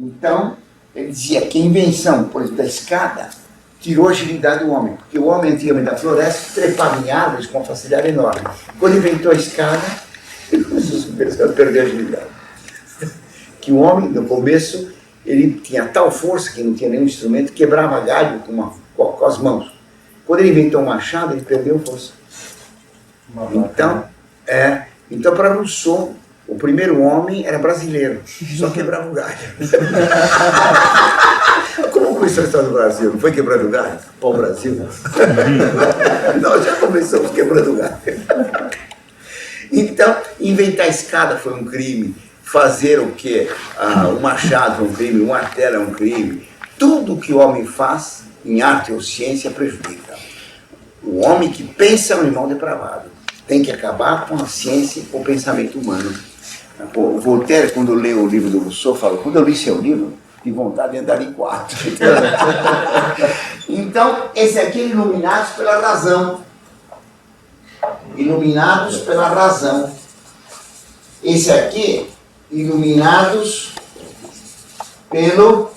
Então, ele dizia que a invenção, por exemplo, da escada, tirou a agilidade do homem, porque o homem antigamente da floresta trepava em árvores com uma facilidade enorme. Quando inventou a escada, ele perdeu a agilidade. Que o homem, no começo, ele tinha tal força que não tinha nenhum instrumento, quebrava galho com as mãos. Quando ele inventou o machado, ele perdeu força. Então para Rousseau, o primeiro homem era brasileiro, só quebrava o galho. Como começou a história do Brasil? Não foi quebrando o galho? Ó, o Brasil. Nós já começamos quebrando o galho. Então, inventar a escada foi um crime. Fazer o quê? O machado é um crime, o martelo é um crime. Tudo que o homem faz, em arte ou ciência, prejudica. O homem que pensa é um animal depravado. Tem que acabar com a ciência e com o pensamento humano. O Voltaire, quando leu o livro do Rousseau, falou, quando eu li seu livro, tive vontade de andar em 4. Então, esse aqui é Iluminados pela Razão. Iluminados pela Razão. Esse aqui, Iluminados pelo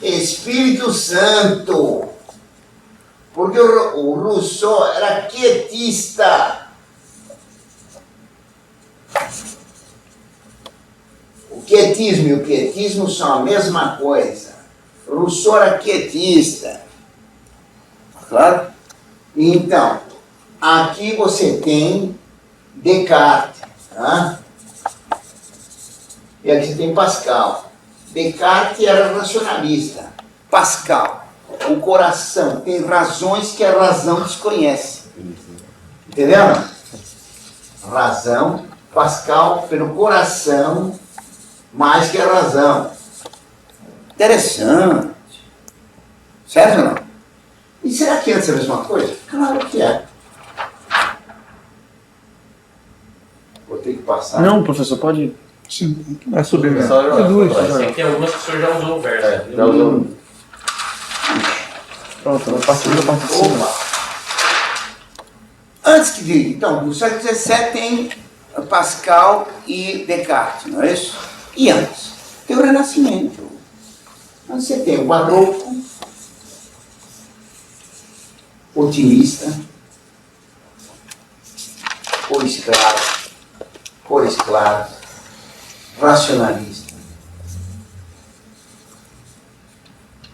Espírito Santo. Porque o Rousseau era quietista. O quietismo e o pietismo são a mesma coisa. Rousseau era quietista. Claro? Então, aqui você tem Descartes. Tá? E aqui você tem Pascal. Descartes era racionalista. Pascal, o coração tem razões que a razão desconhece. Entendeu? Razão, Pascal, pelo coração, mais que a razão. Interessante. Certo ou não? E será que antes é a mesma coisa? Claro que é. Vou ter que passar. Não, professor, pode... Sim, é sobre Tem algumas que o senhor já usou o verso. Já usou. Pronto, a partir da parte de cima. Antes que diga, então, no século XVII tem Pascal e Descartes, não é isso? E antes? Tem o Renascimento. Antes você tem o Barroco, otimista, cores claras, racionalista.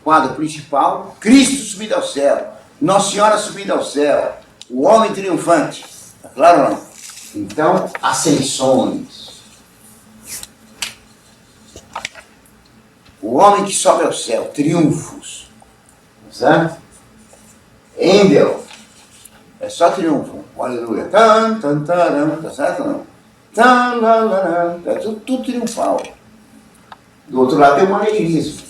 Quadro principal, Cristo subido ao céu, Nossa Senhora subida ao céu, o homem triunfante. Tá claro ou não? Então, ascensões. O homem que sobe ao céu, triunfos. Certo? Handel, é só triunfo. Aleluia. Tan, tan, taran, tá certo ou não? Tan, la, la, la, é tudo triunfal. Do outro lado tem o maneirismo.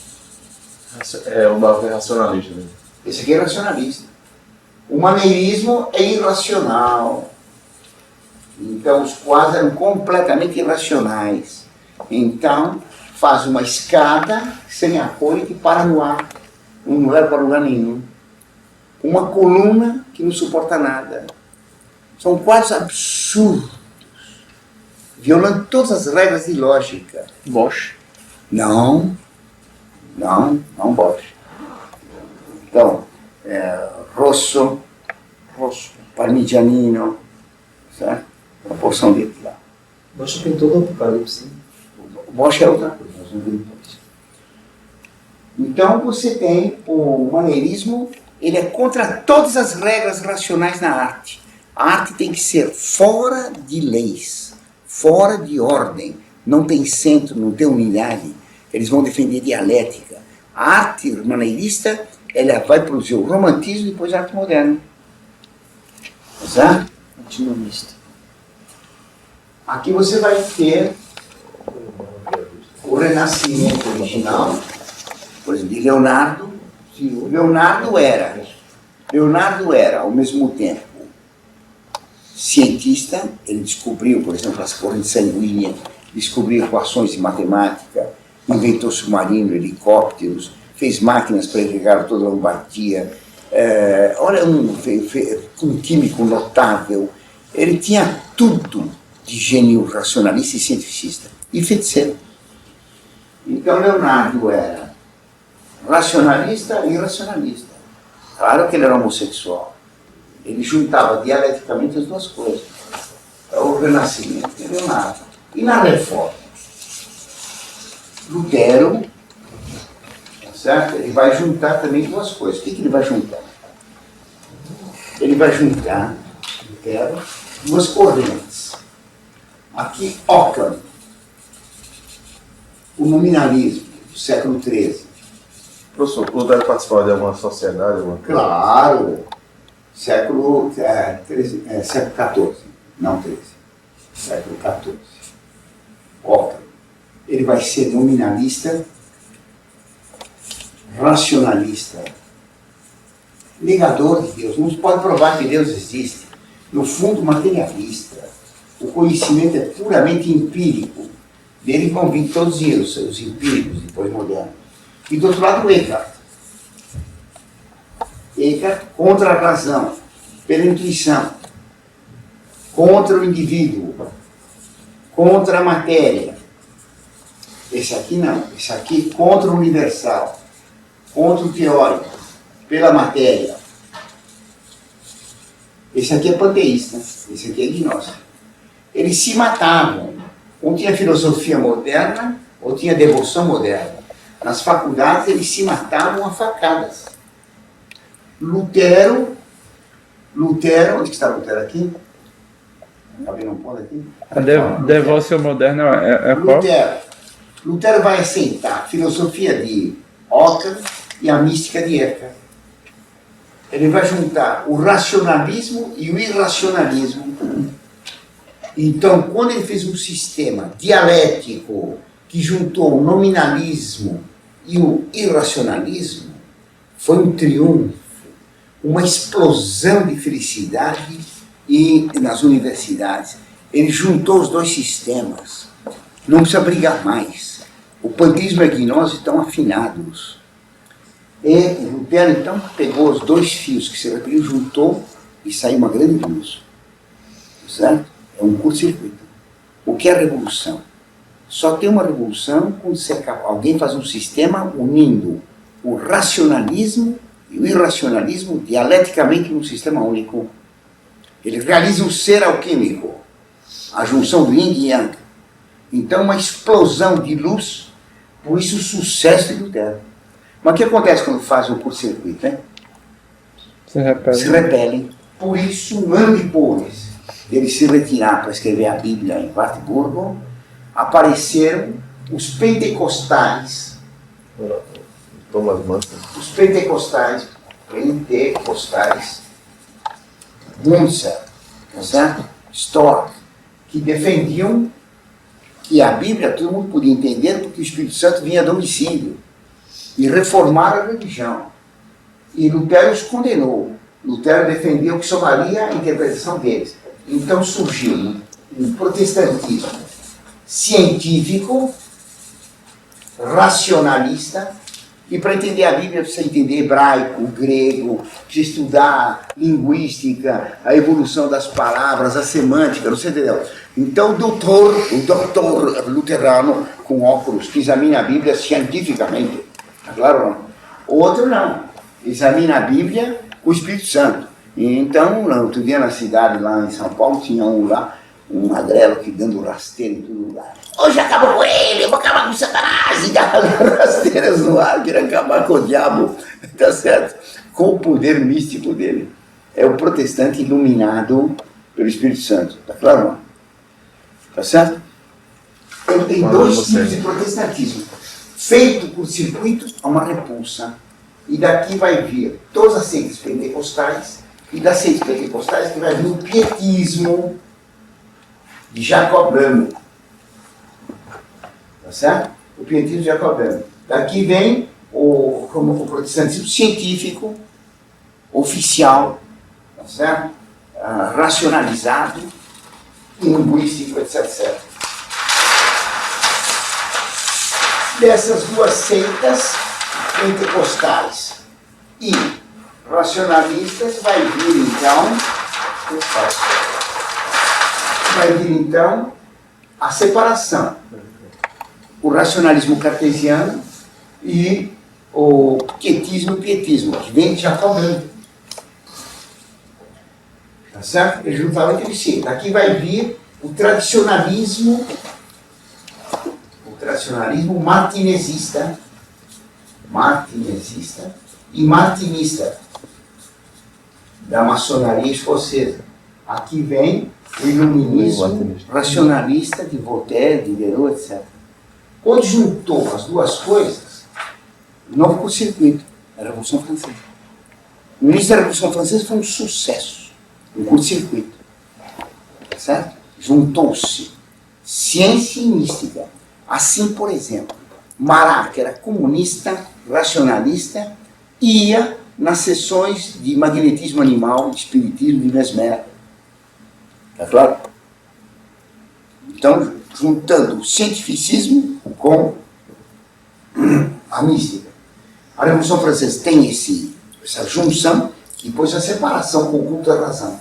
É o nome racionalista. Né? Esse aqui é racionalista. O maneirismo é irracional. Então os quadros eram completamente irracionais. Então faz uma escada sem apoio que para no ar. Não leva para lugar nenhum. Uma coluna que não suporta nada. São quadros absurdos. Violando todas as regras de lógica. Bosch. Não Bosch. Então, Rosso, Parmigianino, certo? Uma porção dele lá. Bosch pintou do Apocalipse. Bosch é outra coisa. Nós vamos ver depois. Então você tem o maneirismo, ele é contra todas as regras racionais na arte. A arte tem que ser fora de leis, fora de ordem, não tem centro, não tem unidade. Eles vão defender dialética. A arte maneirista, ela vai produzir o romantismo e depois a arte moderna. Certo? Antinomista. Aqui você vai ter o Renascimento original, por exemplo, de Leonardo. Leonardo era, ao mesmo tempo, cientista. Ele descobriu, por exemplo, as correntes sanguíneas, descobriu equações de matemática, inventou submarino, helicópteros, fez máquinas para irrigar toda a Lombardia. Olha, um químico notável. Ele tinha tudo de gênio racionalista e cientificista. E feiticeiro. Então Leonardo era racionalista e irracionalista. Claro que ele era homossexual. Ele juntava dialeticamente as duas coisas. O Renascimento e Leonardo. E na Reforma? Lutero, certo? Ele vai juntar também duas coisas. O que ele vai juntar? Ele vai juntar, Lutero, duas correntes. Aqui, Ockham, o nominalismo do século XIII. Professor, o Lutero participava de alguma sociedade? Alguma coisa? Claro, século XIV, não XIII, século XIV. Ockham, ele vai ser nominalista, racionalista, negador de Deus. Não se pode provar que Deus existe. No fundo, materialista. O conhecimento é puramente empírico. Dele convém todos os empíricos, depois modernos. E do outro lado, Eckhart. Eckhart contra a razão, pela intuição, contra o indivíduo, contra a matéria. Esse aqui não, esse aqui contra o universal, contra o teórico, pela matéria. Esse aqui é panteísta, esse aqui é gnóstico. Eles se matavam, ou tinha filosofia moderna, ou tinha devoção moderna. Nas faculdades eles se matavam a facadas. Lutero, onde está Lutero aqui? Acabei não pondo aqui. A devoção moderna é qual? Lutero vai aceitar a filosofia de Ockham e a mística de Eckhart. Ele vai juntar o racionalismo e o irracionalismo. Então, quando ele fez um sistema dialético que juntou o nominalismo e o irracionalismo, foi um triunfo, uma explosão de felicidade e nas universidades. Ele juntou os dois sistemas. Não precisa brigar mais. O panteísmo e a gnose estão afinados. E Lutero, então, pegou os dois fios que se repeliam, juntou e saiu uma grande luz. Certo? É um curto-circuito. O que é revolução? Só tem uma revolução quando alguém faz um sistema unindo o racionalismo e o irracionalismo dialeticamente num sistema único. Ele realiza o ser alquímico, a junção do yin e yang. Então, uma explosão de luz, por isso o sucesso de Lutero. Mas o que acontece quando faz um curto-circuito? Se repelem. Por isso, um ano depois dele se retirar para escrever a Bíblia em Wartburgo, apareceram os pentecostais. Thomas Manton. Os pentecostais, Bunzer, certo? Storck, que defendiam que a Bíblia todo mundo podia entender porque o Espírito Santo vinha a domicílio e reformaram a religião. E Lutero os condenou. Lutero defendeu o que somaria a interpretação deles. Então surgiu um protestantismo científico, racionalista, e para entender a Bíblia precisa entender hebraico, grego, precisa estudar linguística, a evolução das palavras, a semântica, não sei entendeu? Então o doutor luterano com óculos que examina a Bíblia cientificamente, tá claro não? Outro não, examina a Bíblia com o Espírito Santo. Então, outro dia na cidade, lá em São Paulo, tinha um magrelo que dando rasteira em todo lugar. Hoje acabou com ele, eu vou acabar com o Satanás, e dava rasteiras no ar, queria acabar com o diabo, tá certo? Com o poder místico dele. É o protestante iluminado pelo Espírito Santo, tá claro não? Tá certo? Então tem dois tipos de protestantismo. Feito por circuito, há uma repulsa. E daqui vai vir todas as seitas pentecostais, e das seitas pentecostais que vai vir o pietismo de jacobano. Tá certo? O pietismo jacobano. Daqui vem o protestantismo científico, oficial, tá certo? Racionalizado, linguístico, etc. Dessas duas seitas pentecostais e racionalistas vai vir então a separação o racionalismo cartesiano e o quietismo e pietismo, que vem de Jacques Brandi. Tá certo? Ele juntava entre si. Daqui vai vir o tradicionalismo martinezista e martinista da maçonaria escocesa. Aqui vem o iluminismo racionalista de Voltaire, de Diderot, etc. Quando juntou as duas coisas, o novo curto-circuito, a Revolução Francesa. No início da Revolução Francesa foi um sucesso, um curto-circuito. Certo? Juntou-se ciência e mística. Assim, por exemplo, Marat, que era comunista, racionalista, ia nas sessões de magnetismo animal, de espiritismo, de Mesmer. Tá claro? Então, juntando o cientificismo com a mística. A Revolução Francesa tem essa junção, e depois a separação com o culto da razão.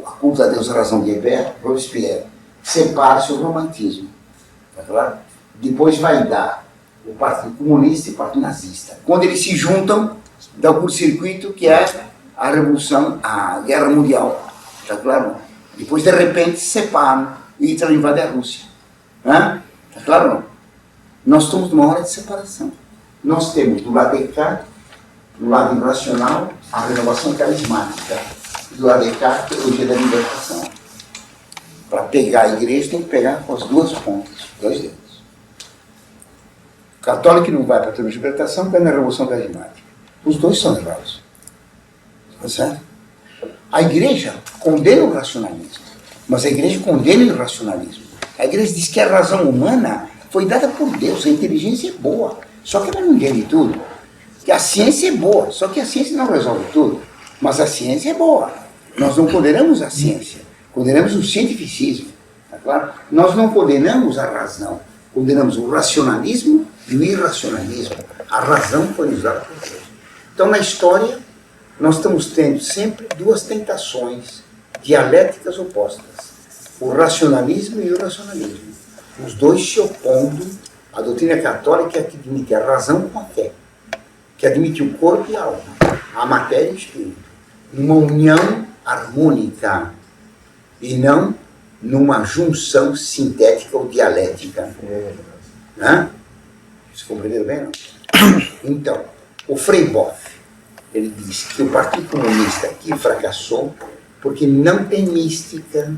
A culto da Deus da razão de Hébert, Robespierre, separa-se o romantismo. Tá claro? Depois vai dar o Partido Comunista e o Partido Nazista. Quando eles se juntam, dá o curto-circuito, que é a Revolução, a Guerra Mundial. Tá claro? Depois, de repente, se separam e Hitler invade a Rússia. Tá claro? Não? Nós estamos numa hora de separação. Nós temos do lado de cá, do lado irracional, a renovação carismática. Do lado de cá, a teologia da libertação. Para pegar a igreja, tem que pegar com as duas pontas, dois dedos. O católico não vai para a teologia da libertação, vai na revolução carismática. Os dois são errados. Tá certo? A igreja condena o racionalismo, mas a igreja condena o irracionalismo. A igreja diz que a razão humana foi dada por Deus, a inteligência é boa, só que ela não entende tudo. Que a ciência é boa, só que a ciência não resolve tudo, mas a ciência é boa. Nós não condenamos a ciência, condenamos o cientificismo. Tá claro? Nós não condenamos a razão, condenamos o racionalismo e o irracionalismo. A razão foi usada por Deus. Então, na história, nós estamos tendo sempre duas tentações dialéticas opostas. O racionalismo e o irracionalismo. Os dois se opondo à doutrina católica que admite a razão com a fé, que admite o corpo e a alma, a matéria e o espírito, numa união harmônica e não numa junção sintética ou dialética. Vocês compreenderam bem, não? Então, o Frei Boff, ele diz que o Partido Comunista aqui fracassou porque não tem mística,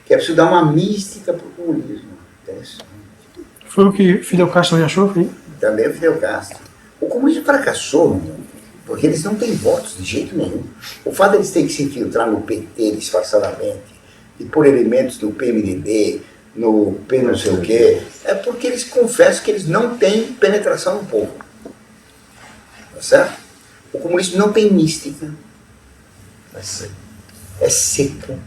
que é preciso dar uma mística para o comunismo. Foi o que Fidel Castro achou, foi? Também o Fidel Castro. O comunismo fracassou, porque eles não têm votos de jeito nenhum. O fato de eles terem que se infiltrar no PT disfarçadamente, e pôr elementos no PMDB, no P não sei o quê, é porque eles confessam que eles não têm penetração no povo. Tá certo? O comunismo não tem mística. É seco.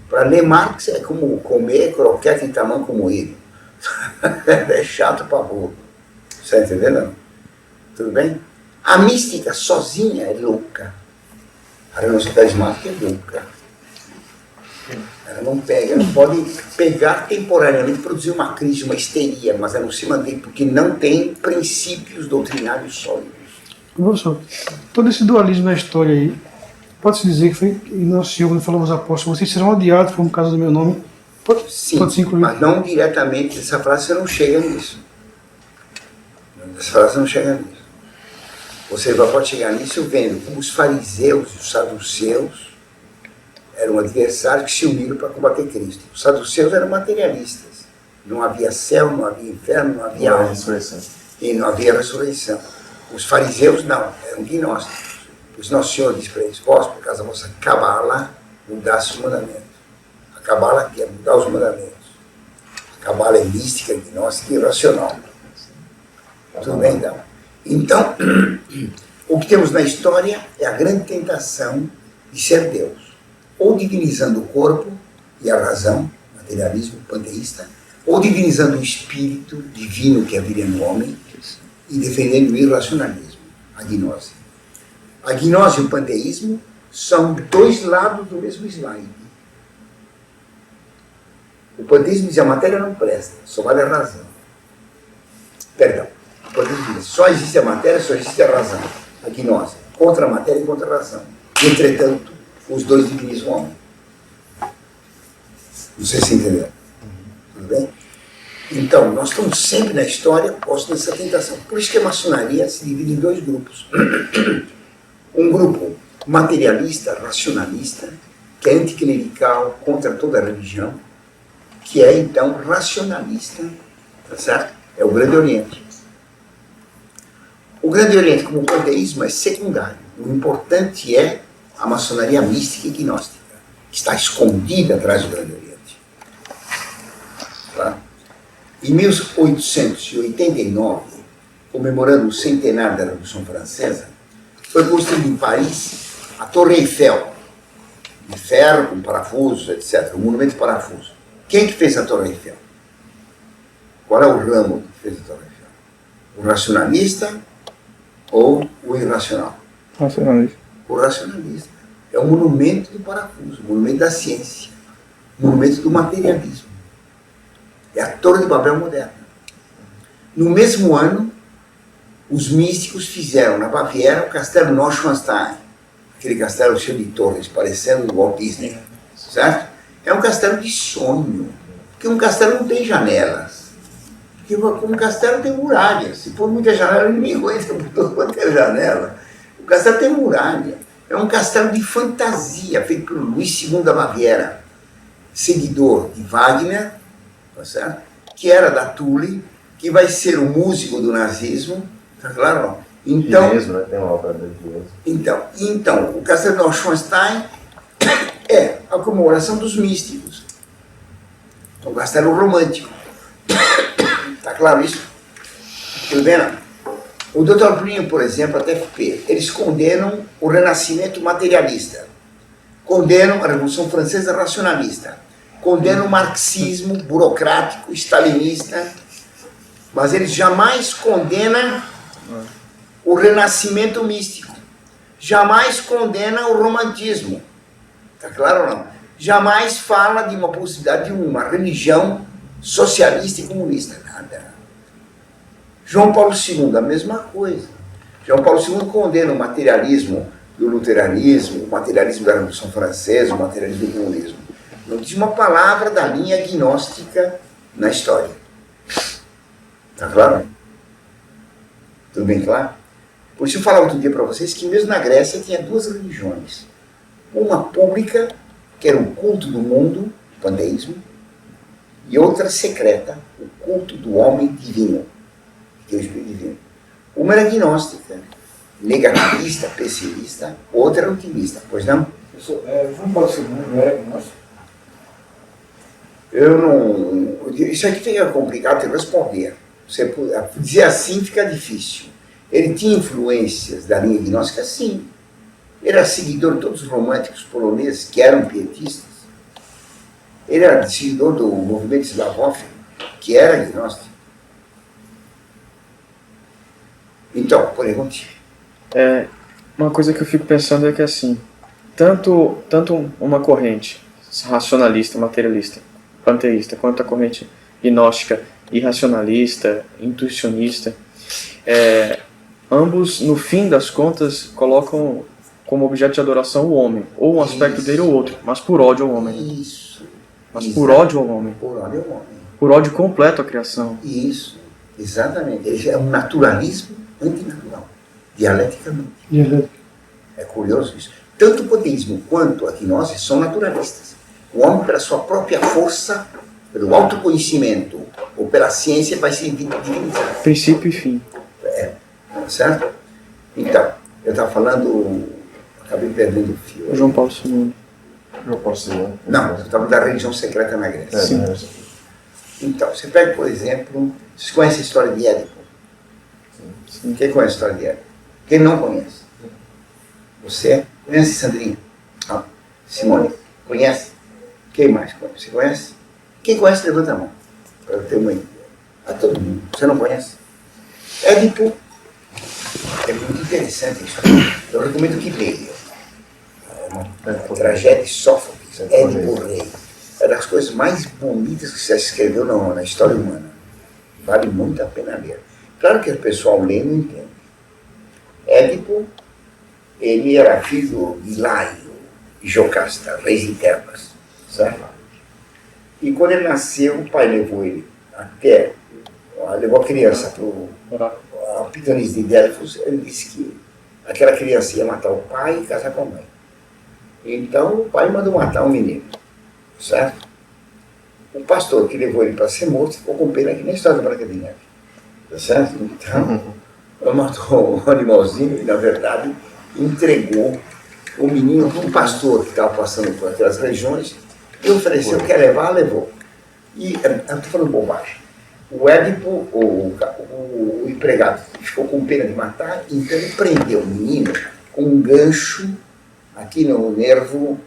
Para ler Marx é como comer croquete em tamanco moído. É chato para burro. Você está entendendo? Tudo bem? A mística sozinha é louca. A renúncia carismática é louca. Ela não pega, ela pode pegar temporariamente, produzir uma crise, uma histeria, mas ela não se mantém porque não tem princípios doutrinários sólidos. Professor, todo esse dualismo na história aí, pode-se dizer que foi, e nosso Senhor, quando falamos apóstolos, vocês serão odiados por causa do meu nome? Sim, pode-se incluir? mas não diretamente, essa frase você não chega nisso. Essa frase não chega nisso. Você pode chegar nisso vendo como os fariseus e os saduceus eram adversários que se uniram para combater Cristo. Os saduceus eram materialistas. Não havia céu, não havia inferno, não havia alma. E não havia ressurreição. Os fariseus não, eram gnósticos. Pois Nosso Senhor disse para eles: vós, por causa da vossa cabala, mudasse os mandamentos. A cabala quer mudar os mandamentos. A cabala é mística, gnóstica e irracional. Tudo bem, então? Então, o que temos na história é a grande tentação de ser Deus. Ou divinizando o corpo e a razão, materialismo panteísta, ou divinizando o espírito divino que haveria no homem e defendendo o irracionalismo, a gnose. A gnose e o panteísmo são dois lados do mesmo slide. O panteísmo diz que a matéria não presta, só vale a razão. Perdão. Podemos dizer, só existe a matéria, só existe a razão. A gnose. Contra a matéria e contra a razão. Entretanto, os dois divinizam o homem. Não sei se entenderam. Tudo bem? Então, nós estamos sempre na história postos nessa tentação. Por isso que a maçonaria se divide em dois grupos. Um grupo materialista, racionalista, que é anticlerical, contra toda a religião, que é, então, racionalista, tá certo? É o Grande Oriente. O Grande Oriente, como panteísmo, é secundário. O importante é a maçonaria mística e gnóstica, que está escondida atrás do Grande Oriente. Tá? Em 1889, comemorando o centenário da Revolução Francesa, foi construída em Paris a Torre Eiffel, de ferro, com parafusos, etc. O monumento de parafuso. Quem que fez a Torre Eiffel? Qual é o ramo que fez a Torre Eiffel? O racionalista ou o irracional? Racionalista. O racionalista. É o monumento do parafuso, o monumento da ciência, o monumento do materialismo. É a Torre de Babel moderna. No mesmo ano, os místicos fizeram na Baviera o castelo Neuschwanstein, aquele castelo cheio de torres, parecendo o Walt Disney, certo? É um castelo de sonho, porque um castelo não tem janelas, porque um castelo tem muralhas. Se for muita janela, ninguém aguenta por todo quanto é janela. O castelo tem muralha. É um castelo de fantasia, feito por Luís II da Baviera, seguidor de Wagner, tá certo? Que era da Thule, que vai ser o músico do nazismo, tá claro? Não? Então, Chinesmo, né? Tem uma obra dele. então, o castelo de Neuschwanstein é a comemoração dos místicos. É um castelo romântico. Tá claro isso? Tudo bem? Não? O Dr. Plínio, por exemplo, a TFP, eles condenam o renascimento materialista, condenam a Revolução Francesa racionalista, condenam o marxismo burocrático, stalinista, mas eles jamais condenam o renascimento místico, jamais condenam o romantismo, tá claro ou não? Jamais fala de uma possibilidade de uma religião socialista e comunista, nada. João Paulo II, a mesma coisa. João Paulo II condena o materialismo do luteranismo, o materialismo da Revolução Francesa, o materialismo do comunismo. Não diz uma palavra da linha gnóstica na história. Tá claro? Tudo bem claro? Por isso eu falava outro dia para vocês que mesmo na Grécia tinha duas religiões. Uma pública, que era o culto do mundo, o panteísmo, e outra secreta, o culto do homem divino, que é o Espírito Divino. Uma era gnóstica, negativista, pessimista, outra era otimista, pois não? João Paulo II não era gnóstico? Eu não... Isso aqui fica complicado de responder. Você dizer assim fica difícil. Ele tinha influências da linha gnóstica, sim. Ele era seguidor de todos os românticos poloneses que eram pietistas. Ele era seguidor do movimento Slavov, que era gnóstico. Então, pergunte. Uma coisa que eu fico pensando é que assim, tanto uma corrente racionalista, materialista, panteísta, quanto a corrente gnóstica, irracionalista, intuicionista, ambos, no fim das contas, colocam como objeto de adoração o homem, ou um aspecto dele ou outro, mas por ódio ao homem. Isso. Mas por ódio ao homem. Por ódio ao homem. Por ódio completo à criação. Isso, exatamente. Ele é um naturalismo antinatural, dialeticamente. É curioso isso. Tanto o panteísmo quanto a gnose são naturalistas. O homem, pela sua própria força, pelo autoconhecimento ou pela ciência, vai se divinizar. Princípio e fim. Certo? Então, eu estava falando, acabei perdendo o fio. João Paulo II. Eu posso ir, Não, eu estava da religião secreta na Grécia. Sim. Então, você pega, por exemplo, vocês conhecem a história de Édipo? Sim. Quem conhece a história de Édipo? Quem não conhece? Você? Conhece, Sandrinha? Ah, Simone? Conhece? Quem mais conhece? Você conhece? Quem conhece, levanta a mão. Para eu ter uma ideia. A todo mundo. Você não conhece? Édipo é muito interessante isso. Eu recomendo que leia. É uma tragédia de Sófocles, Édipo Rei. É das coisas mais bonitas que se escreveu na história humana. Vale muito a pena ler. Claro que o pessoal lê não entende. Édipo, ele era filho de Laio e Jocasta, reis de Tebas, certo? E quando ele nasceu, o pai levou ele até, levou a criança para a Pitonisa de Delfos. Ele disse que aquela criança ia matar o pai e casar com a mãe. Então o pai mandou matar o menino, certo? O pastor que levou ele para ser morto ficou com pena, que nem a história da Branca de Neve, tá certo? Então, ele matou o animalzinho e, na verdade, entregou o menino para um pastor que estava passando por aquelas regiões e ofereceu, quer levar, levou. E, eu estou falando bobagem, o Édipo, o empregado, ficou com pena de matar, então ele prendeu o menino com um gancho aqui no nervo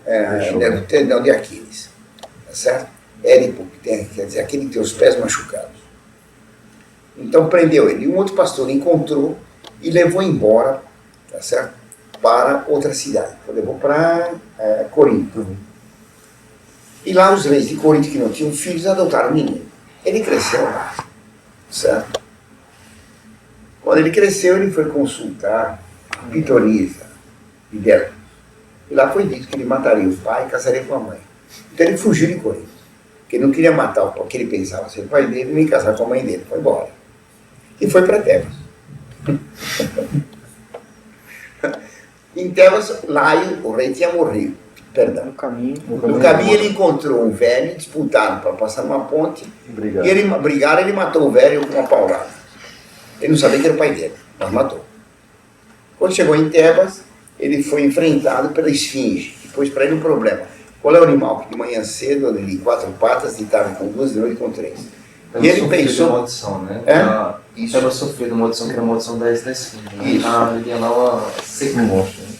tendão de Aquiles, tá certo? Édipo, quer dizer, aquele que tem os pés machucados. Então prendeu ele. E um outro pastor encontrou e levou embora, tá certo? Para outra cidade. Levou para Corinto. E lá os reis de Corinto, que não tinham filhos, adotaram o menino. Ele cresceu lá, certo? Quando ele cresceu, ele foi consultar a Pitonisa de Delfos. E lá foi dito que ele mataria o pai e casaria com a mãe. Então ele fugiu de Corinto. Porque ele não queria matar o que ele pensava ser o pai dele, nem casar com a mãe dele. Foi embora. E foi para Tebas. Em Tebas, Laio, o rei, tinha morrido. Perdão. No caminho Ele encontrou um velho, disputaram para passar uma ponte. Obrigado. E ele matou o velho com uma paulada. Ele não sabia que era o pai dele, mas matou. Quando chegou em Tebas, ele foi enfrentado pela esfinge, que pôs para ele um problema. Qual é o animal que de manhã cedo, de 4 patas, de tarde com 2, de noite com 3? E ele pensou... uma maldição, né? Isso. Ela sofreu de uma maldição, que era a maldição da esfinge. Isso. A Liliana, ela seca um monstro. Né?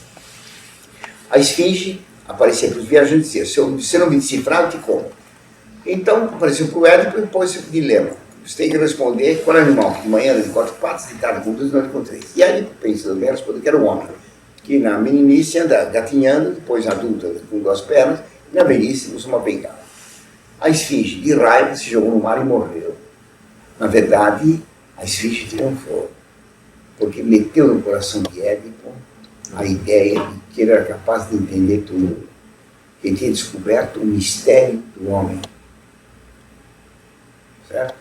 A esfinge aparecia para os viajantes e dizia: se você não me decifrar, eu te como. Então apareceu para o Édipo e pôs esse dilema. Você tem que responder qual é o animal que de manhã de 4 patas, de tarde com 2, de noite com 3. E aí ele pensou, ele respondeu que era o homem, que na meninice anda gatinhando, depois adulta com 2 pernas, e na velhice usa uma bengala. A esfinge, de raiva, se jogou no mar e morreu. Na verdade, a esfinge triunfou, porque meteu no coração de Édipo a ideia de que ele era capaz de entender tudo, que ele tinha descoberto o mistério do homem. Certo?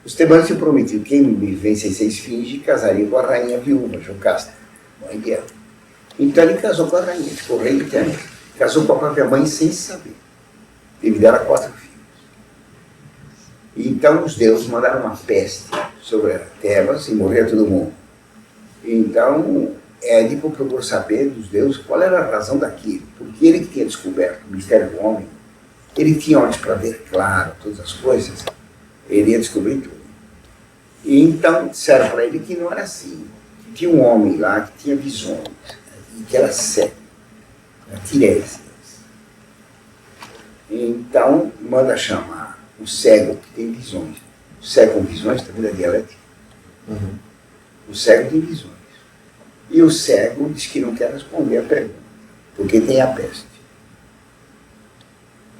Os tebanos tinham prometido que quem vencesse a esfinge casaria com a rainha viúva, Jocasta, mãe dela. Então ele casou com a rainha, ficou rei de Tebas. Casou com a própria mãe sem saber. Teve dela 4 filhos. E então os deuses mandaram uma peste sobre Tebas e morreu todo mundo. Então Édipo procurou saber dos deuses qual era a razão daquilo. Porque ele que tinha descoberto o mistério do homem, ele tinha olhos para ver claro todas as coisas, ele ia descobrir tudo. E então disseram para ele que não era assim. Que tinha um homem lá que tinha visões, e que era cego, era Tiresias. Então manda chamar o cego que tem visões. O cego com visões, está vendo a dialética? O cego tem visões. E o cego diz que não quer responder a pergunta, porque tem a peste.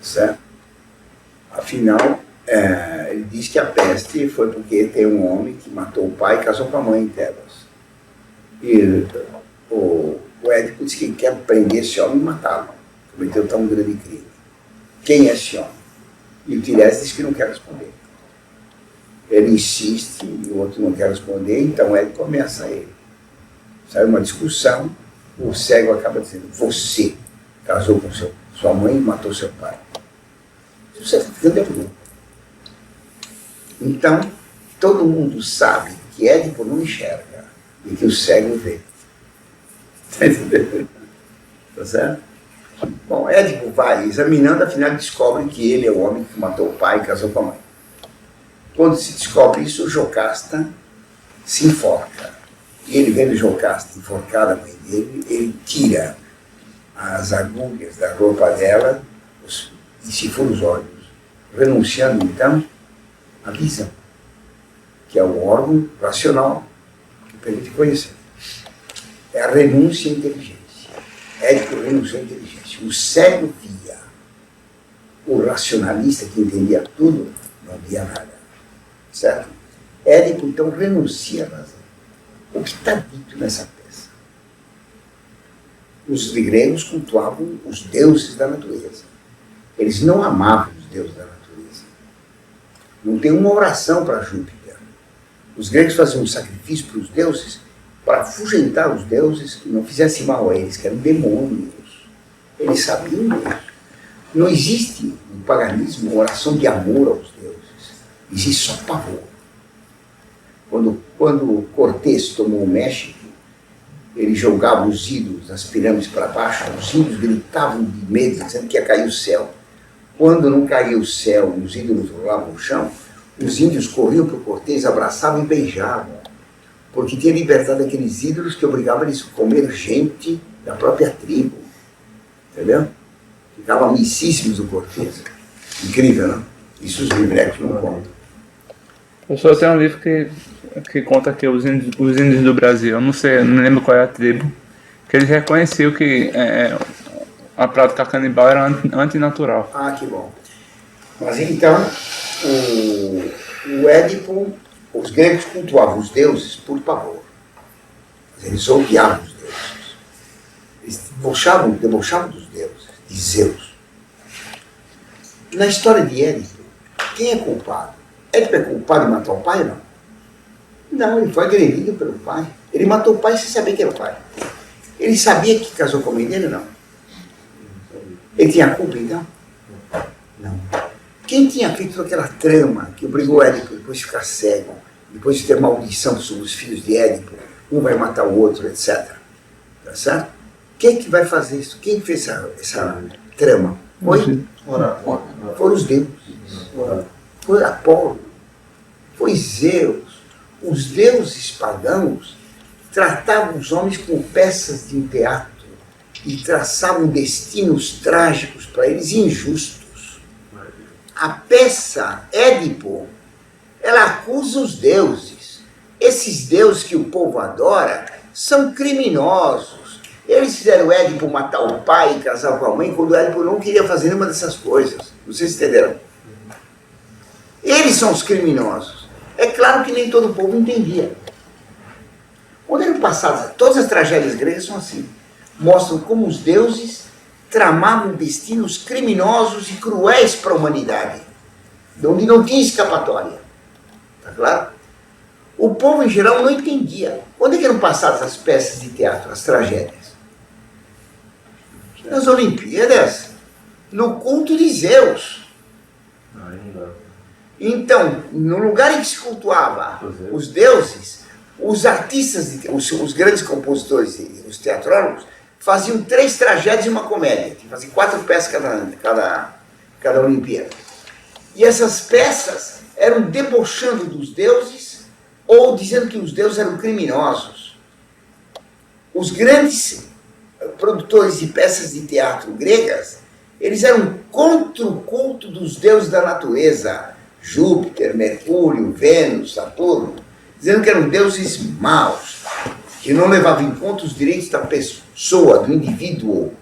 Certo? Afinal, ele diz que a peste foi porque tem um homem que matou o pai e casou com a mãe em Tebas. E o Édipo diz que quer prender esse homem e matá-lo. Cometeu tão grande crime. Quem é esse homem? E o Tiresias diz que não quer responder. Ele insiste e o outro não quer responder, então Édipo ameaça ele. Sai uma discussão, o cego acaba dizendo: você casou com sua mãe e matou seu pai. Você está ficando louco. Então, todo mundo sabe que Édipo não enxerga e que o cego vê. Está entendendo? Tá certo? Bom, Édipo vai examinando, afinal descobre que ele é o homem que matou o pai e casou com a mãe. Quando se descobre isso, Jocasta se enforca. E ele vendo Jocasta enforcada a mãe dele, ele tira as agulhas da roupa dela e se fura os olhos, renunciando então à visão, que é o órgão racional que permite conhecer. É a renúncia à inteligência. Édipo renunciou à inteligência. O cego via, o racionalista que entendia tudo não via nada. Certo? Édipo, então, renuncia à razão. O que está dito nessa peça? Os gregos cultuavam os deuses da natureza. Eles não amavam os deuses da natureza. Não tem uma oração para Júpiter. Os gregos faziam um sacrifício para os deuses para afugentar os deuses que não fizessem mal a eles, que eram demônios. Eles sabiam disso. Não existe no paganismo uma oração de amor aos deuses. Existe só pavor. Quando Cortés tomou o México, ele jogava os ídolos das pirâmides para baixo, os índios gritavam de medo, dizendo que ia cair o céu. Quando não caía o céu e os ídolos rolavam no chão, os índios corriam para o Cortés, abraçavam e beijavam, porque tinha libertado aqueles ídolos que obrigavam eles a comer gente da própria tribo. Entendeu? Ficavam amicíssimos do Cortés. Incrível, não? Isso os livretos não contam. Eu só tenho um livro que conta que os índios do Brasil, eu não sei, não lembro qual é a tribo, que eles reconheciam que a prática canibal era antinatural. Ah, que bom. Mas então, o Édipo, os gregos cultuavam os deuses por pavor. Eles odiavam os deuses. Eles debochavam dos deuses, de Zeus. Na história de Édipo, quem é culpado? Édipo é culpado de matar o pai, não? Não, ele foi agredido pelo pai. Ele matou o pai sem saber que era o pai. Ele sabia que casou com a mãe dele, não? Ele tinha culpa, então? Não. Quem tinha feito aquela trama que obrigou Édipo depois de ficar cego, depois de ter maldição sobre os filhos de Édipo, um vai matar o outro, etc. Tá certo? Quem que vai fazer isso? Quem fez essa trama? Foram os deuses. Foi Apolo. Foi Zeus. Os deuses pagãos tratavam os homens como peças de um teatro e traçavam destinos trágicos para eles injustos. A peça Édipo, ela acusa os deuses. Esses deuses que o povo adora são criminosos. Eles fizeram Édipo matar o pai e casar com a mãe quando Édipo não queria fazer nenhuma dessas coisas. Vocês entenderam? Eles são os criminosos. É claro que nem todo o povo entendia. Quando eram passadas, todas as tragédias gregas são assim. Mostram como os deuses tramavam destinos criminosos e cruéis para a humanidade, de onde não tinha escapatória. Está claro? O povo em geral não entendia. Onde é que eram passadas as peças de teatro, as tragédias? Nas Olimpíadas, no culto de Zeus. Então, no lugar em que se cultuava os deuses, os artistas, os grandes compositores, os teatrólogos, faziam 3 tragédias e uma comédia. Faziam 4 peças cada Olimpíada. E essas peças eram debochando dos deuses ou dizendo que os deuses eram criminosos. Os grandes produtores de peças de teatro gregas, eles eram contra o culto dos deuses da natureza, Júpiter, Mercúrio, Vênus, Saturno, dizendo que eram deuses maus, que não levavam em conta os direitos da pessoa, do indivíduo,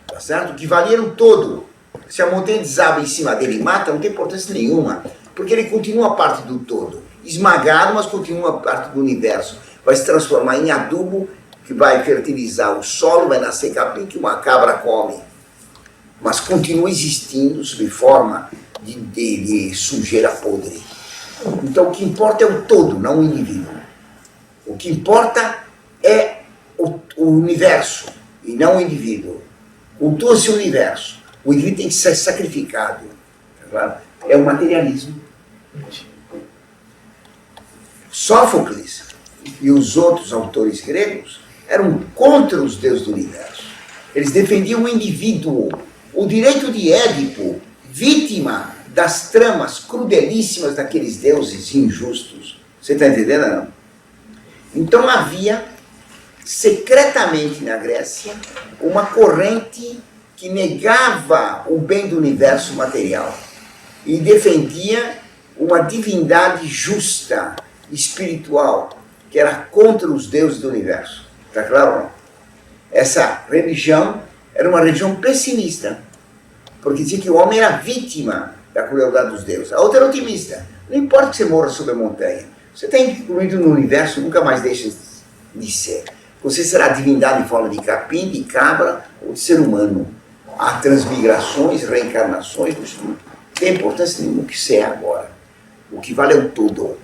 tá certo? Que valiam todo. Se a montanha desaba em cima dele e mata, não tem importância nenhuma, porque ele continua parte do todo, esmagado, mas continua parte do universo. Vai se transformar em adubo, que vai fertilizar o solo, vai nascer capim que uma cabra come, mas continua existindo sob forma de sujeira podre. Então o que importa é o todo, não o indivíduo. O que importa é o universo e não o indivíduo. Cultua-se o universo. O indivíduo tem que ser sacrificado. É o materialismo. Sófocles e os outros autores gregos eram contra os deuses do universo. Eles defendiam o indivíduo, o direito de Édipo, vítima das tramas crudelíssimas daqueles deuses injustos. Você está entendendo, não? Então havia, secretamente na Grécia, uma corrente que negava o bem do universo material e defendia uma divindade justa, espiritual, que era contra os deuses do universo. Está claro ou não? Essa religião era uma religião pessimista, porque dizia que o homem era vítima da crueldade dos deuses. A outra era otimista. Não importa que você morra sobre a montanha. Você está incluído no universo, nunca mais deixa de ser. Você será divindade em forma de capim, de cabra ou de ser humano. Há transmigrações, reencarnações, isso não tem importância nenhuma o que você é agora. O que vale é o todo.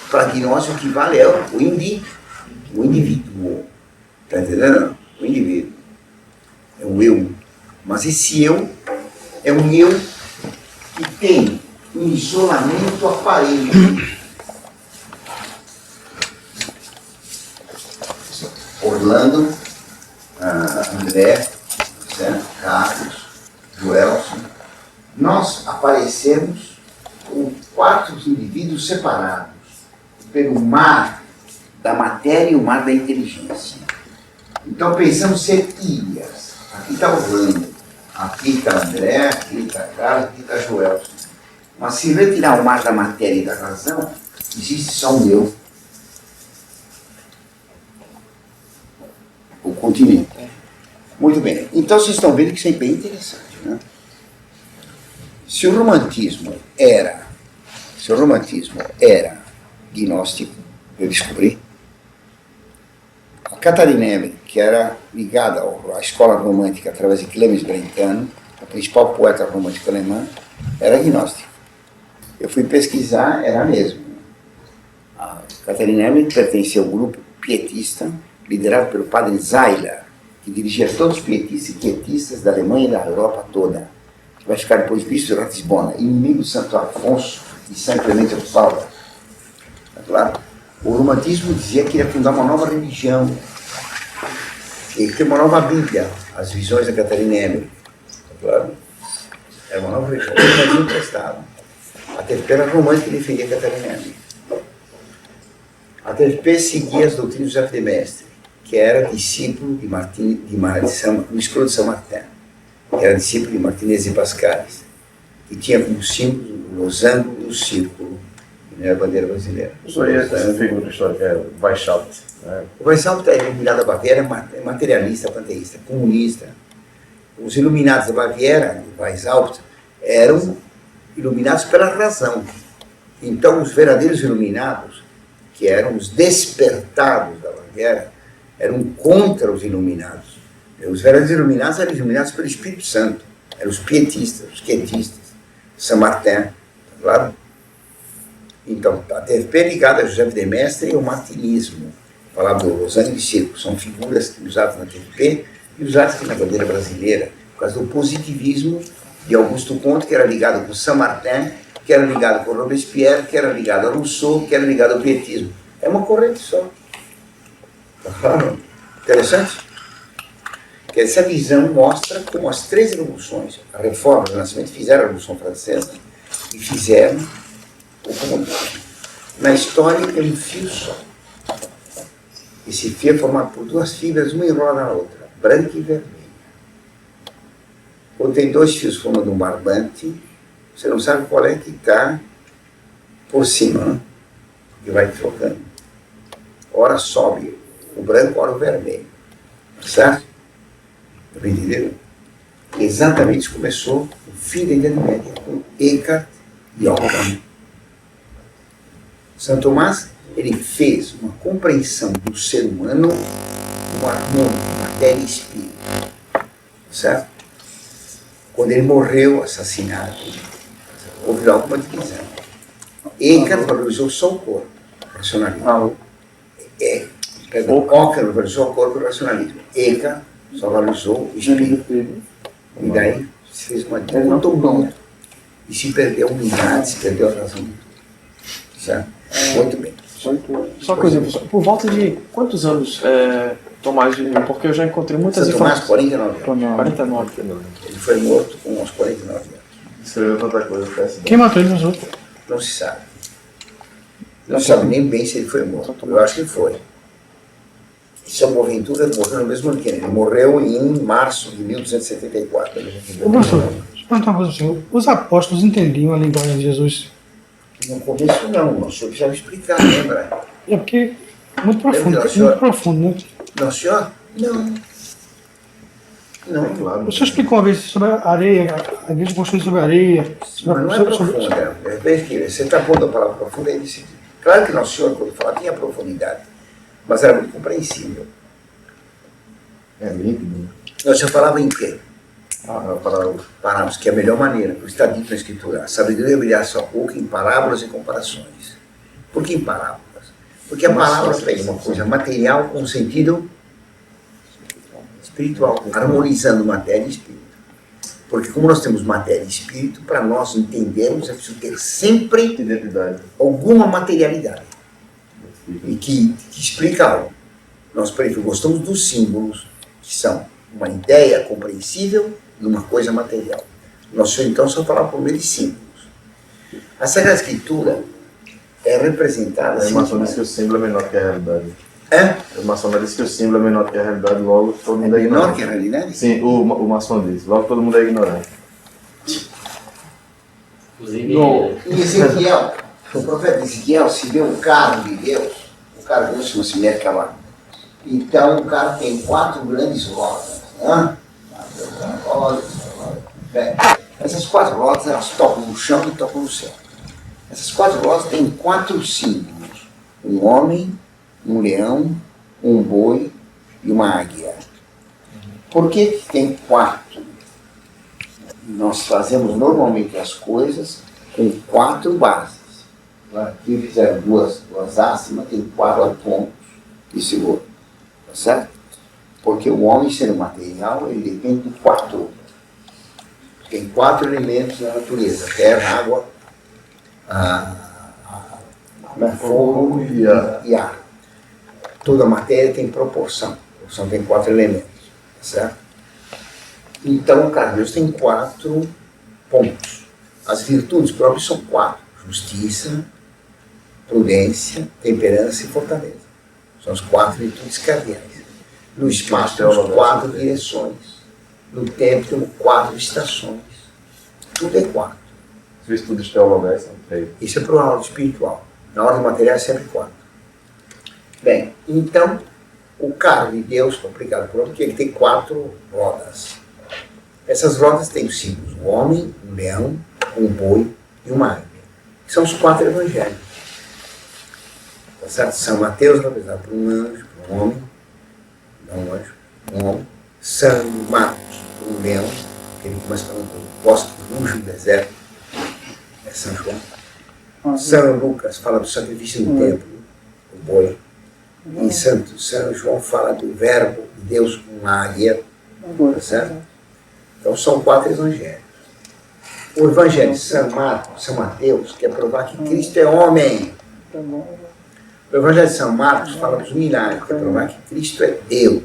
Para nós, o que vale é o indivíduo. Está entendendo? O indivíduo. É o eu. Mas esse eu é um eu que tem um isolamento aparente. Orlando, André, certo? Carlos, Joelson, nós aparecemos como 4 indivíduos separados pelo mar da matéria e o mar da inteligência. Então pensamos ser ilhas. Aqui está Orlando, aqui está André, aqui está Carlos, aqui está Joelson. Mas se retirar o mar da matéria e da razão, existe só um eu. O continente. Muito bem. Então vocês estão vendo que isso é bem interessante, né? Se o romantismo era gnóstico, eu descobri, a Catarina Emmerich, que era ligada à escola romântica através de Clemens Brentano, a principal poeta romântica alemã, era gnóstica. Eu fui pesquisar, era mesmo. A Catarina Emmerich pertencia ao grupo pietista, liderado pelo padre Zeiler, que dirigia todos os pietistas e quietistas da Alemanha e da Europa toda, que vai ficar depois bispo de Ratisbona, inimigo de Santo Afonso e São Clemente de Paula. Claro? O romantismo dizia que ia fundar uma nova religião, e ter uma nova Bíblia, as visões da Catarina Emmerich. Claro? Era uma nova religião, mas não prestava. A TFP era romântica e defendia a Catarina Emmerich. A TFP seguia as doutrinas de Joseph de Maistre, que era discípulo de Escuro de São Martin, que era discípulo de Martinez e Pascalis, que tinha como símbolo o losango e o círculo, que era a bandeira brasileira. Isso aí, essa figura histórica é Weishaupt. O Weishaupt é iluminado da Baviera, é materialista, panteísta, comunista. Os iluminados da Baviera, o Weishaupt, eram iluminados pela razão. Então, os verdadeiros iluminados, que eram os despertados da Baviera, eram contra os iluminados. Os verdadeiros iluminados eram iluminados pelo Espírito Santo. Eram os pietistas, os quietistas, São Martin, claro? Então, a TFP é ligada a José de Maistre e ao martinismo. Falava do losango e círculo, são figuras usadas na TFP e usadas aqui na bandeira brasileira, por causa do positivismo de Augusto Comte, que era ligado com São Martin, que era ligado com Robespierre, que era ligado a Rousseau, que era ligado ao pietismo. É uma corrente só. Claro. Interessante? Que essa visão mostra como as 3 revoluções, a Reforma, o Renascimento, fizeram a Revolução Francesa e fizeram o comunismo. Na história tem um fio só. Esse fio é formado por 2 fibras, uma enrola na outra, branca e vermelha. Quando tem 2 fios formando um barbante, você não sabe qual é que está por cima, e vai trocando. Ora sobe o branco, ora o vermelho. Certo? Entenderam? Exatamente isso começou o fim da Idade Média, com Eckhart e Occam. São Tomás, ele fez uma compreensão do ser humano como harmônico, matéria e espírito. Certo? Quando ele morreu, assassinado, houve alguma divisão. Eckhart valorizou só o corpo, o racionalismo. Occam valorizou o corpo e o racionalismo. Eckhart só valorizou o espírito. E daí se fez uma dicotomia. E se perdeu a unidade, se perdeu a razão. Certo? Muito bem. Só uma coisa, professor. Por volta de quantos anos Tomás viveu? Porque eu já encontrei muitas São Tomás, informações. 49 anos. 49. Ele foi morto com uns 49 anos. Escreveu tanta coisa, peço. Quem matou ele nos outros? Não se sabe. Não sabe nem bem se ele foi morto. Eu acho que foi. São Boaventura morreu no mesmo ano que ele. Ele morreu em março de 1274. Ô, professor, deixa eu perguntar uma coisa ao senhor. Os apóstolos entendiam a linguagem de Jesus? No começo não, o senhor precisava explicar, lembra? É porque é muito profundo, Lembra, senhor? muito profundo, né? Não, senhor? Não. Não, Claro. O senhor explicou uma vez sobre a areia, a igreja construída sobre a areia. mas não é profunda. veja que você está pondo a palavra profunda aí nesse sentido. Claro que Nosso Senhor, quando fala, tinha profundidade, mas era muito compreensível. É líquido, né? Nosso Senhor falava em quê? Parábola. Parábolas, que é a melhor maneira, porque está dito na Escritura. A sabedoria brilhar sua boca em parábolas e comparações. Por que em parábolas? Porque a palavra pega uma coisa material com sentido espiritual, harmonizando matéria e espírito. Porque como nós temos matéria e espírito, para nós entendermos é preciso ter sempre Identidade. alguma materialidade. E que explica algo. Nós, por exemplo, gostamos dos símbolos, que são uma ideia compreensível e uma coisa material. Nós, então, só falamos por meio de símbolos. A Sagrada Escritura é representada... A maçom diz que o símbolo é menor que a realidade. É? O maçom diz que o símbolo é menor que a realidade, logo todo mundo é Menor ignorante. que a realidade? Sim, o maçom diz, logo todo mundo é ignorante. Inclusive, Em Ezequiel, o profeta Ezequiel, se vê um carro de Deus, o carro de Deus chama-se Merkabah. Então o carro tem 4 grandes rodas. Né? Bem, essas 4 rodas, elas tocam no chão e tocam no céu. Essas 4 rodas têm 4 símbolos. Um homem, um leão, um boi e uma águia. Por que tem 4? Nós fazemos normalmente as coisas com 4 bases. Aqui fizeram duas hastes, mas tem 4 pontos e segura. Tá certo? Porque o homem, sendo material, ele depende de 4. Tem 4 elementos na natureza: terra, água, fogo e ar. Toda matéria tem proporção. A proporção tem 4 elementos. Tá certo? Então, o carro de Deus tem 4 pontos. As virtudes próprias são 4: justiça, prudência, temperança e fortaleza. São as 4 virtudes cardeais. No espaço temos 4 direções. No tempo temos 4 estações. Tudo é 4. Os estudos teologais são 3. Isso é para a ordem espiritual. Na ordem material é sempre 4. Bem, então, o carro de Deus, complicado por porque ele tem 4 rodas. Essas rodas têm os símbolos: um homem, um leão, um boi e uma águia. Que são os 4 evangelhos. Tá certo? São Mateus representado por um anjo, por um homem, não um anjo, um homem. São Marcos por um leão, que ele começa falando do bosque do luxo do deserto, é São João. São Lucas fala do sacrifício no templo, o boi. E São João fala do verbo de Deus com uma águia, tá certo? Então são 4 evangelhos. O evangelho de São Marcos, São Mateus, quer provar que Cristo é homem. O evangelho de São Marcos fala dos milagres, quer provar que Cristo é Deus.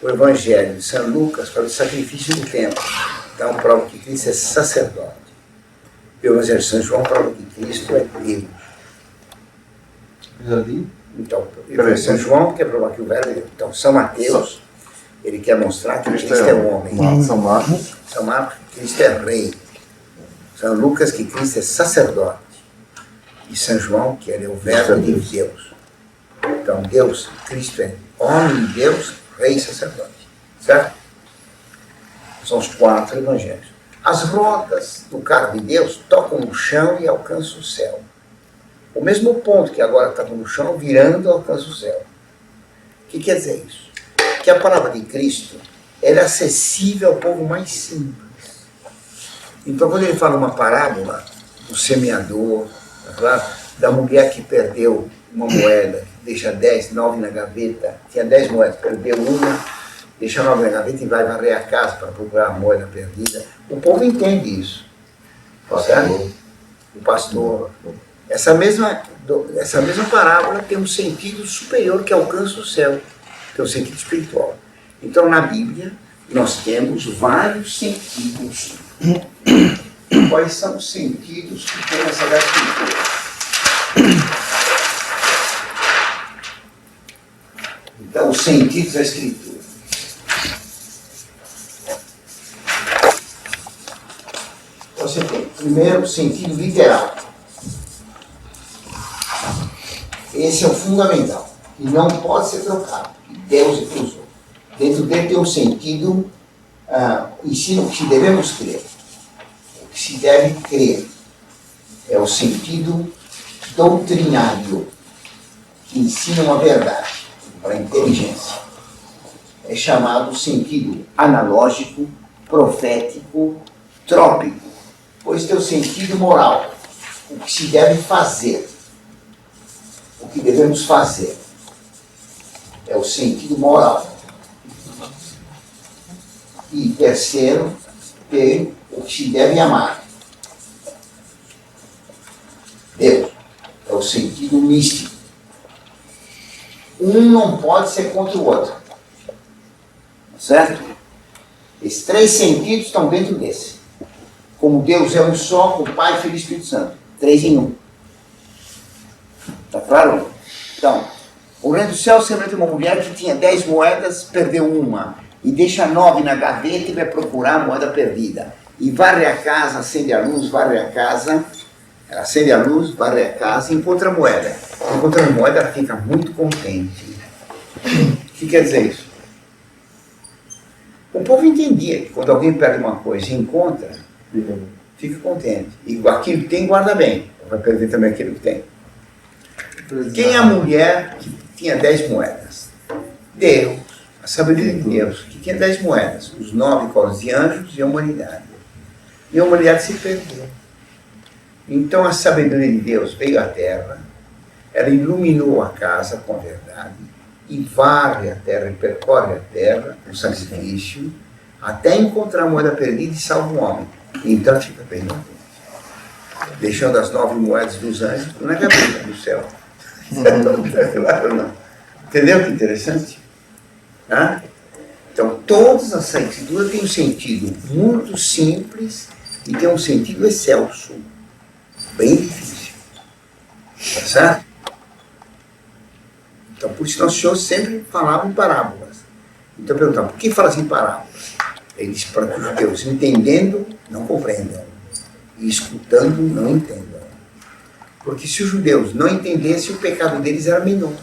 O evangelho de São Lucas fala do sacrifício do templo. Então prova que Cristo é sacerdote. E o evangelho de São João prova que Cristo é Deus. Então, o evangelho de São João quer provar que o verbo é Deus. Então, São Mateus, ele quer mostrar que Cristo é homem. São Marcos. São Marcos, que Cristo é rei. São Lucas, que Cristo é sacerdote. E São João, que ele é o verbo de Deus. Então, Deus, Cristo é homem de Deus, rei e sacerdote. Certo? São os 4 evangelhos. As rodas do carro de Deus tocam no chão e alcançam o céu. O mesmo ponto que agora está no chão, virando, alcança o céu. O que quer dizer isso? Que a palavra de Cristo ela é acessível ao povo mais simples. Então, quando ele fala uma parábola do semeador, da mulher que perdeu uma moeda, deixa 10, 9 na gaveta, tinha 10 moedas, perdeu uma, deixa 9 na gaveta e vai varrer a casa para procurar a moeda perdida. O povo entende isso. Certo? O pastor. Essa mesma parábola tem um sentido superior que alcança o céu, tem um sentido espiritual. Então, na Bíblia, nós temos vários sentidos. Quais são os sentidos que tem essa Escritura? Então, os sentidos da Escritura. Você tem, primeiro, o sentido literal. Esse é o fundamental. E não pode ser trocado. Deus usou. Dentro dele tem um sentido, ensino o que devemos crer. O que se deve crer. é o sentido doutrinário, que ensina uma verdade para a inteligência. É chamado sentido analógico, profético, trópico, pois tem o sentido moral, o que se deve fazer, o que devemos fazer. É o sentido moral. E terceiro, tem o que se deve amar. Deus. É o sentido místico. Um não pode ser contra o outro. Certo? Esses três sentidos estão dentro desse. Como Deus é um só, com o Pai, Filho e Espírito Santo. 3 em 1. Está claro? Então, o reino do céu semelhante a uma mulher que tinha 10 moedas, perdeu uma. E deixa 9 na gaveta e vai procurar a moeda perdida. E varre a casa, acende a luz, varre a casa. Ela acende a luz, varre a casa e encontra a moeda. Encontrando a moeda, ela fica muito contente. O que quer dizer isso? O povo entendia que quando alguém perde uma coisa e encontra, fica contente. E aquilo que tem, guarda bem. Vai perder também aquilo que tem. Quem é a mulher que tinha 10 moedas? Deus. A sabedoria de Deus, que tinha 10 moedas. Os 9 colos de anjos e a humanidade. E a humanidade se perdeu. Então a sabedoria de Deus veio à terra, ela iluminou a casa com a verdade, e varre a terra, e percorre a terra com sacrifício, até encontrar a moeda perdida e salva o homem. Então ela fica bem contente. Deixando as 9 moedas dos anjos na gaveta do céu. Claro, não. Entendeu que interessante? Ah? Então todas as escrituras têm um sentido muito simples e tem um sentido excelso. Bem difícil. Tá certo? Então, por isso, nosso Senhor sempre falava em parábolas. Então, perguntava, por que fala assim em parábolas? Ele disse para que os judeus, entendendo, não compreendam. E escutando, não entendam. Porque se os judeus não entendessem, o pecado deles era menor.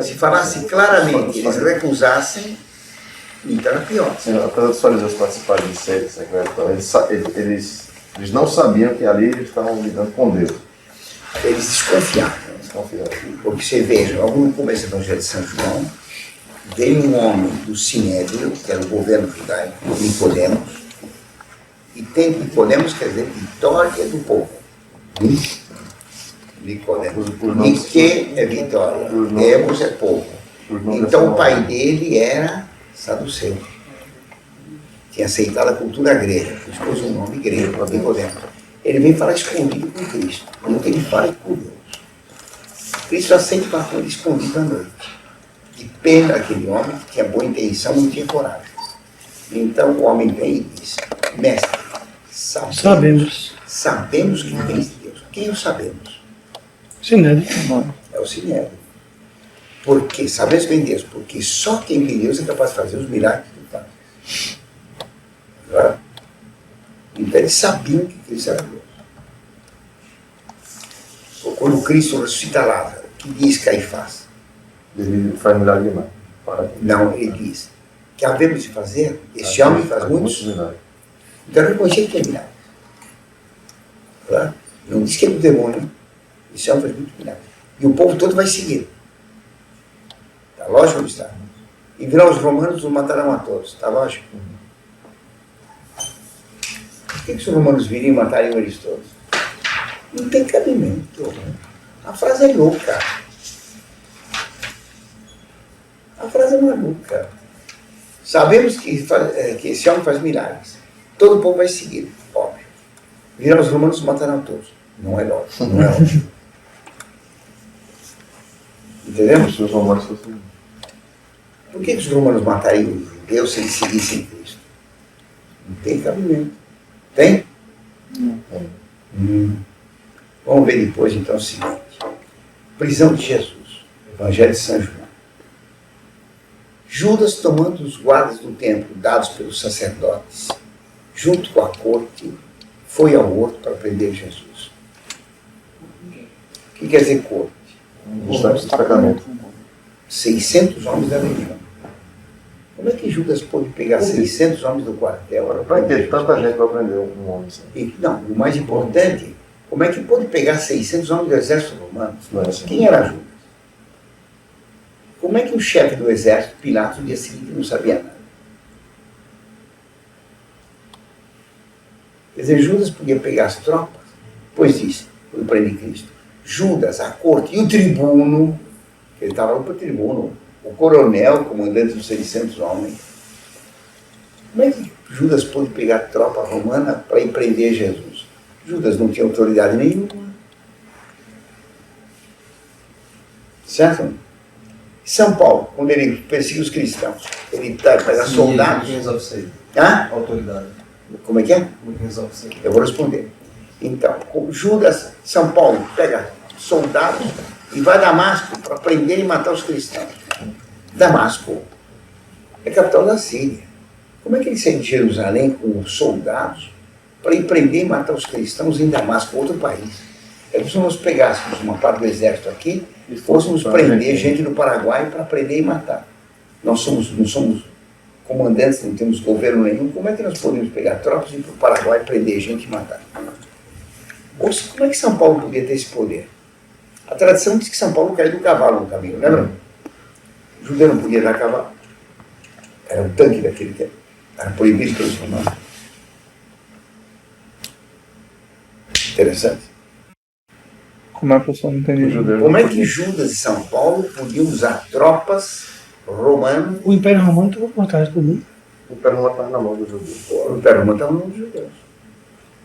Se falasse claramente, eles recusassem, então era pior. Sim, apesar dos fariseus participarem de seita secreta, eles não sabiam que ali eles estavam lidando com Deus. Eles desconfiavam. Porque você veja, logo no começo do Evangelho de São João, veio um homem do Sinédrio, que era o governo judaico, Nicodemos, e tem Nicodemos quer dizer vitória do povo. Nicodemos. Nique é vitória, Demos é povo. Então o pai dele era saduceu. Tinha aceitado a cultura grega, pôs um nome grego, Nicodemos. Ele vem falar escondido com Cristo. Não que ele fale com Deus. Cristo aceita para falar escondido à noite. Que pena aquele homem que tinha boa intenção e não tinha coragem. Então o homem vem e diz, mestre, sabemos que vens de Deus. Quem o sabemos? Sinédrio. É o Sinédrio. Por quê? Sabemos que vem de Deus. Porque só quem vem de Deus é capaz de fazer os milagres que ele faz. Claro? Então eles sabiam que Cristo era Deus. Quando Cristo ressuscita Lázaro, que diz Caifás? Ele faz milagre demais. Não, ele diz que havemos de fazer, esse homem faz muitos milagres. Então eu reconheci que é milagre. Claro? Não diz que é do demônio, esse homem faz muitos milagres. E o povo todo vai seguir. Está lógico onde está? E virão os romanos, os matarão a todos. Está lógico? Por que os romanos viriam e matariam eles todos? Não tem cabimento. A frase é louca. A frase é maluca. Sabemos que esse homem faz milagres. Todo o povo vai seguir, óbvio. Virão os romanos e matarão todos. Não é lógico, não é óbvio. Entendemos? Se os romanos fossem... Por que os romanos matariam os judeus se eles seguissem Cristo? Não tem cabimento. Tem? Não. Vamos ver depois então o seguinte. Prisão de Jesus. Evangelho de São João. Judas, tomando os guardas do templo dados pelos sacerdotes, junto com a corte, foi ao horto para prender Jesus. O que quer dizer corte? Destacamento. 600 homens da legião. Como é que Judas pôde pegar 600 homens do quartel? Para que tanta gente vai aprender um homem? Não, o mais importante, como é que pôde pegar 600 homens do exército romano? Não é assim. Quem era Judas? Como é que o chefe do exército, Pilatos, no dia seguinte não sabia nada? Quer dizer, Judas podia pegar as tropas, pois disse, quando prende Cristo, Judas, a corte e o tribuno, ele estava lá para o tribuno, o coronel, comandante dos 600 homens. Como é que Judas pôde pegar a tropa romana para ir prender Jesus? Judas não tinha autoridade nenhuma. Certo? São Paulo, quando ele perseguiu os cristãos, ele pega soldados. Quem resolve isso aí? Hã? Autoridade. Como é que é? Como resolve isso aí? Eu vou responder. Então, Judas, São Paulo, pega soldados e vai a Damasco para prender e matar os cristãos. Damasco é a capital da Síria. Como é que ele saiu de Jerusalém com os soldados para ir prender e matar os cristãos em Damasco, outro país? É como se nós pegássemos uma parte do exército aqui e fôssemos prender gente no Paraguai para prender e matar. Nós não somos comandantes, não temos governo nenhum. Como é que nós podemos pegar tropas e ir para o Paraguai prender gente e matar? Ou como é que São Paulo podia ter esse poder? A tradição diz que São Paulo caiu do cavalo no caminho, lembra? O judeu não podia dar cavalo. Era um tanque daquele tempo. Era proibido pelos romanos. Interessante. Como é que a pessoa não entende judeu? Como é que Judas e São Paulo podiam usar tropas romanas? O Império Romano tomou por trás de tudo. O Império Romano estava na mão dos judeus. O Império Romano estava na mão dos judeus.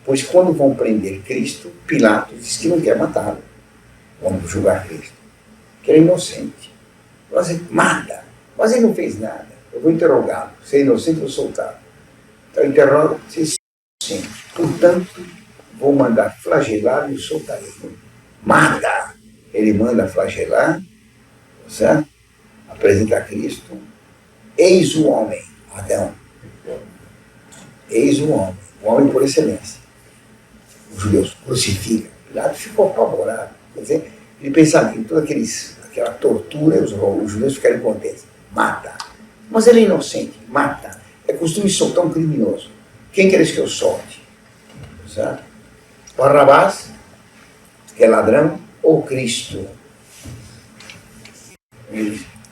Pois quando vão prender Cristo, Pilatos diz que não quer matá-lo. Vamos julgar Cristo. Que ele é inocente. Você mata. Mas ele não fez nada. Eu vou interrogá-lo. Se é inocente, eu vou soltá-lo. Então interroga, se é inocente. Portanto, vou mandar flagelar e o soltarei. Mata! Ele manda flagelar, certo? Apresenta a Cristo. Eis o homem, Adão. Eis o homem por excelência. Os judeus crucificam. Pilatos ficou apavorado. Quer dizer, ele pensava em toda aquela tortura, os judeus ficaram contentes. Mata. Mas ele é inocente. Mata. É costume soltar um criminoso. Quem queres que eu solte? Certo? Barrabás, que é ladrão, ou Cristo?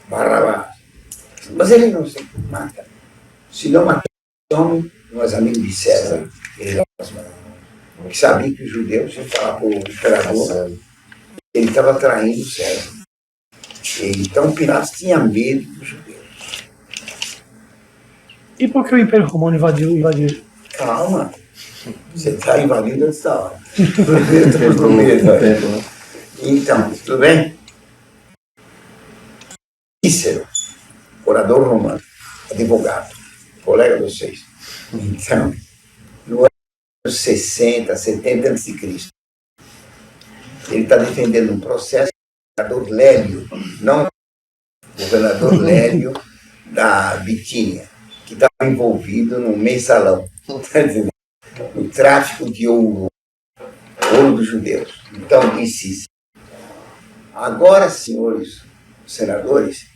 Barrabás. Mas ele é inocente. Mata. Se não matar o homem, nós amigos de César, ele que sabia que os judeus iam falar para o imperador, ele estava traindo César. Então Pilatos tinha medo dos judeus. E por que o Império Romano invadiu? Calma, você está invadindo antes da hora. Então, tudo bem? Cícero, orador romano, advogado, colega de vocês. Então, no ano 60, 70 a.C., ele está defendendo um processo do governador Lélio, não o governador Lélio da Bitínia, que estava envolvido no mensalão, no tráfico de ouro dos judeus. Então disse: agora, senhores senadores,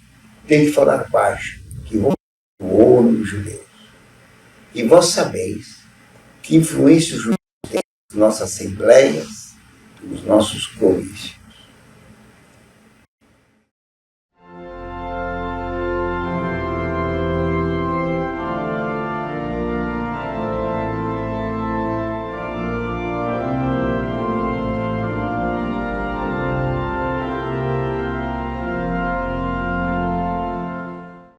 tem que falar baixo, que vou o ouro dos judeus. E vós sabeis que influência os judeus nas nossas assembleias, nos nossos comícios.